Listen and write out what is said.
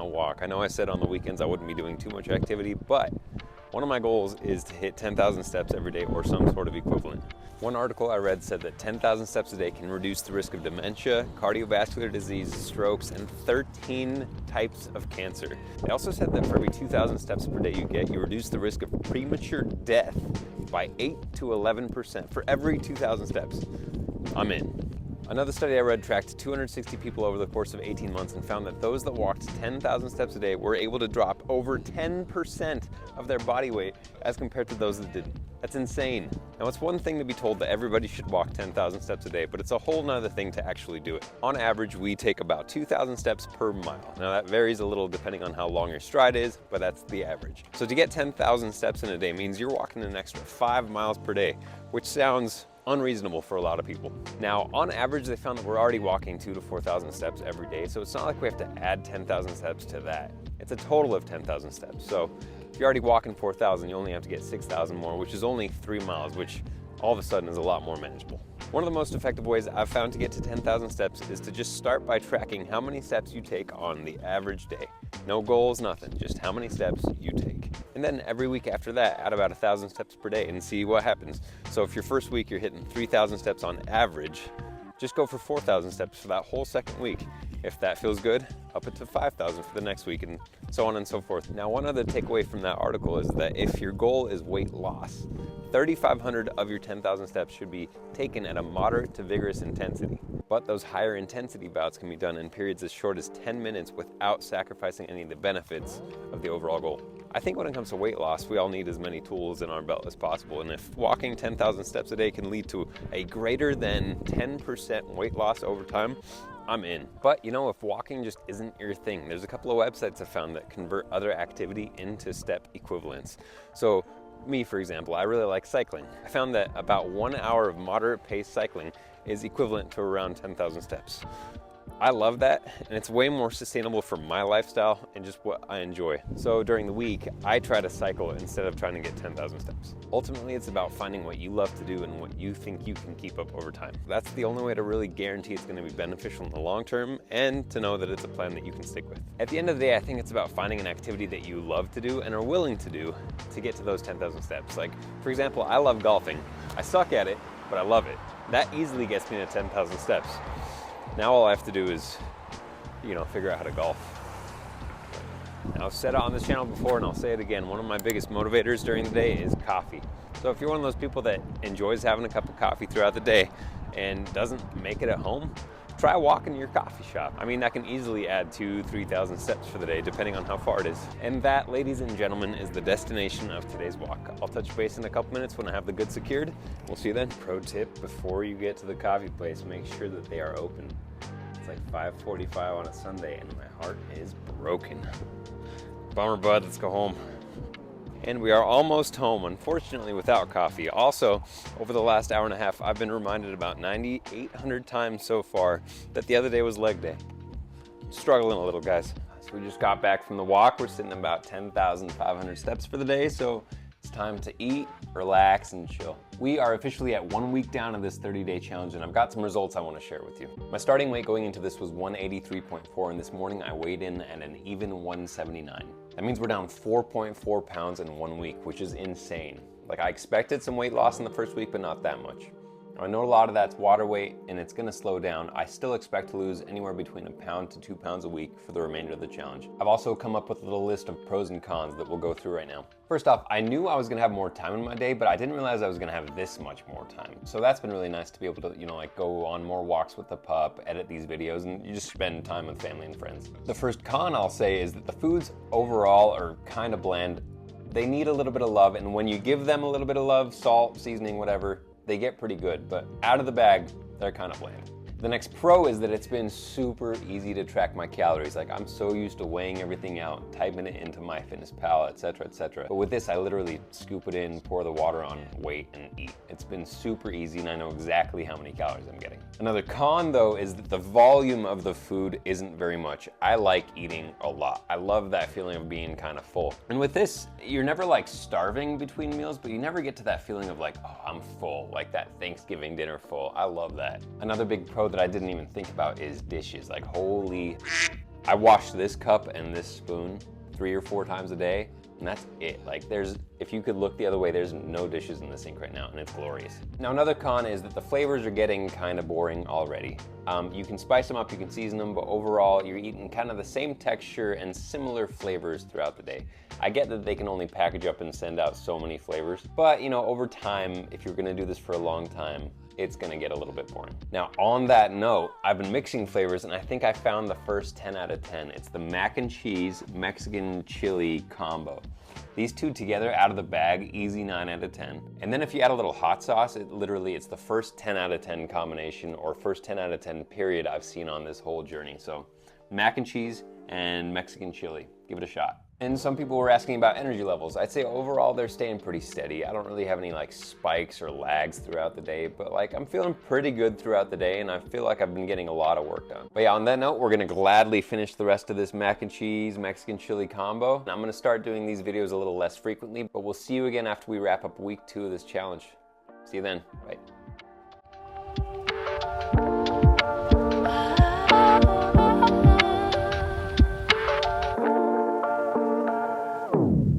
a walk. I know I said on the weekends I wouldn't be doing too much activity, but one of my goals is to hit 10,000 steps every day or some sort of equivalent. One article I read said that 10,000 steps a day can reduce the risk of dementia, cardiovascular disease, strokes, and 13 types of cancer. They also said that for every 2,000 steps per day you get, you reduce the risk of premature death by 8 to 11% for every 2,000 steps. I'm in. Another study I read tracked 260 people over the course of 18 months and found that those that walked 10,000 steps a day were able to drop over 10% of their body weight as compared to those that didn't. That's insane. Now, it's one thing to be told that everybody should walk 10,000 steps a day, but it's a whole nother thing to actually do it. On average, we take about 2,000 steps per mile. Now, that varies a little depending on how long your stride is, but that's the average. So to get 10,000 steps in a day means you're walking an extra 5 miles per day, which sounds unreasonable for a lot of people. Now, on average, they found that we're already walking 2,000 to 4,000 steps every day, so it's not like we have to add 10,000 steps to that. It's a total of 10,000 steps. So if you're already walking 4,000, you only have to get 6,000 more, which is only 3 miles, which all of a sudden is a lot more manageable. One of the most effective ways I've found to get to 10,000 steps is to just start by tracking how many steps you take on the average day. No goals, nothing, just how many steps you take. And then every week after that, add about 1,000 steps per day and see what happens. So if your first week you're hitting 3,000 steps on average, just go for 4,000 steps for that whole second week. If that feels good, up it to 5,000 for the next week, and so on and so forth. Now, one other takeaway from that article is that if your goal is weight loss, 3,500 of your 10,000 steps should be taken at a moderate to vigorous intensity. But those higher intensity bouts can be done in periods as short as 10 minutes without sacrificing any of the benefits of the overall goal. I think when it comes to weight loss, we all need as many tools in our belt as possible. And if walking 10,000 steps a day can lead to a greater than 10% weight loss over time, I'm in. But you know, if walking just isn't your thing, there's a couple of websites I found that convert other activity into step equivalents. So me, for example, I really like cycling. I found that about 1 hour of moderate pace cycling is equivalent to around 10,000 steps. I love that, and it's way more sustainable for my lifestyle and just what I enjoy. So during the week, I try to cycle instead of trying to get 10,000 steps. Ultimately, it's about finding what you love to do and what you think you can keep up over time. That's the only way to really guarantee it's going to be beneficial in the long term and to know that it's a plan that you can stick with. At the end of the day, I think it's about finding an activity that you love to do and are willing to do to get to those 10,000 steps. Like, for example, I love golfing. I suck at it, but I love it. That easily gets me to 10,000 steps. Now all I have to do is, figure out how to golf. Now, I've said it on this channel before and I'll say it again, one of my biggest motivators during the day is coffee. So if you're one of those people that enjoys having a cup of coffee throughout the day and doesn't make it at home, try walking to your coffee shop. I mean, that can easily add 2,000 to 3,000 steps for the day, depending on how far it is. And that, ladies and gentlemen, is the destination of today's walk. I'll touch base in a couple minutes when I have the goods secured. We'll see you then. Pro tip, before you get to the coffee place, make sure that they are open. It's like 5:45 on a Sunday and my heart is broken. Bummer, bud, let's go home. And we are almost home, unfortunately without coffee. Also, over the last hour and a half, I've been reminded about 9,800 times so far that the other day was leg day. Struggling a little, guys. So we just got back from the walk. We're sitting about 10,500 steps for the day, so it's time to eat, relax, and chill. We are officially at 1 week down of this 30-day challenge, and I've got some results I want to share with you. My starting weight going into this was 183.4, and this morning I weighed in at an even 179. That means we're down 4.4 pounds in 1 week, which is insane. Like, I expected some weight loss in the first week, but not that much. I know a lot of that's water weight and it's gonna slow down. I still expect to lose anywhere between 1 pound to 2 pounds a week for the remainder of the challenge. I've also come up with a little list of pros and cons that we'll go through right now. First off, I knew I was gonna have more time in my day, but I didn't realize I was gonna have this much more time. So that's been really nice to be able to, go on more walks with the pup, edit these videos, and you just spend time with family and friends. The first con I'll say is that the foods overall are kind of bland. They need a little bit of love, and when you give them a little bit of love, salt, seasoning, whatever, they get pretty good, but out of the bag, they're kind of bland. The next pro is that it's been super easy to track my calories. Like, I'm so used to weighing everything out, typing it into MyFitnessPal, etc., etc. But with this, I literally scoop it in, pour the water on, wait, and eat. It's been super easy, and I know exactly how many calories I'm getting. Another con, though, is that the volume of the food isn't very much. I like eating a lot. I love that feeling of being kind of full. And with this, you're never like starving between meals, but you never get to that feeling of like, oh, I'm full, like that Thanksgiving dinner full. I love that. Another big pro that I didn't even think about is dishes. Like, holy, I wash this cup and this spoon 3 or 4 times a day, and that's it. Like if you could look the other way, there's no dishes in the sink right now, and it's glorious. Now another con is that the flavors are getting kind of boring already. You can spice them up, you can season them, but overall you're eating kind of the same texture and similar flavors throughout the day. I get that they can only package up and send out so many flavors, but you know, over time, if you're gonna do this for a long time, it's gonna get a little bit boring. Now, on that note, I've been mixing flavors and I think I found the first 10 out of 10. It's the mac and cheese Mexican chili combo. These two together out of the bag, easy 9 out of 10. And then if you add a little hot sauce, it's the first 10 out of 10 combination or first 10 out of 10 period I've seen on this whole journey. So mac and cheese and Mexican chili, give it a shot. And some people were asking about energy levels. I'd say overall they're staying pretty steady. I don't really have any like spikes or lags throughout the day, but like I'm feeling pretty good throughout the day and I feel like I've been getting a lot of work done. But yeah, on that note, we're gonna gladly finish the rest of this mac and cheese Mexican chili combo. And I'm gonna start doing these videos a little less frequently, but we'll see you again after we wrap up week 2 of this challenge. See you then, bye.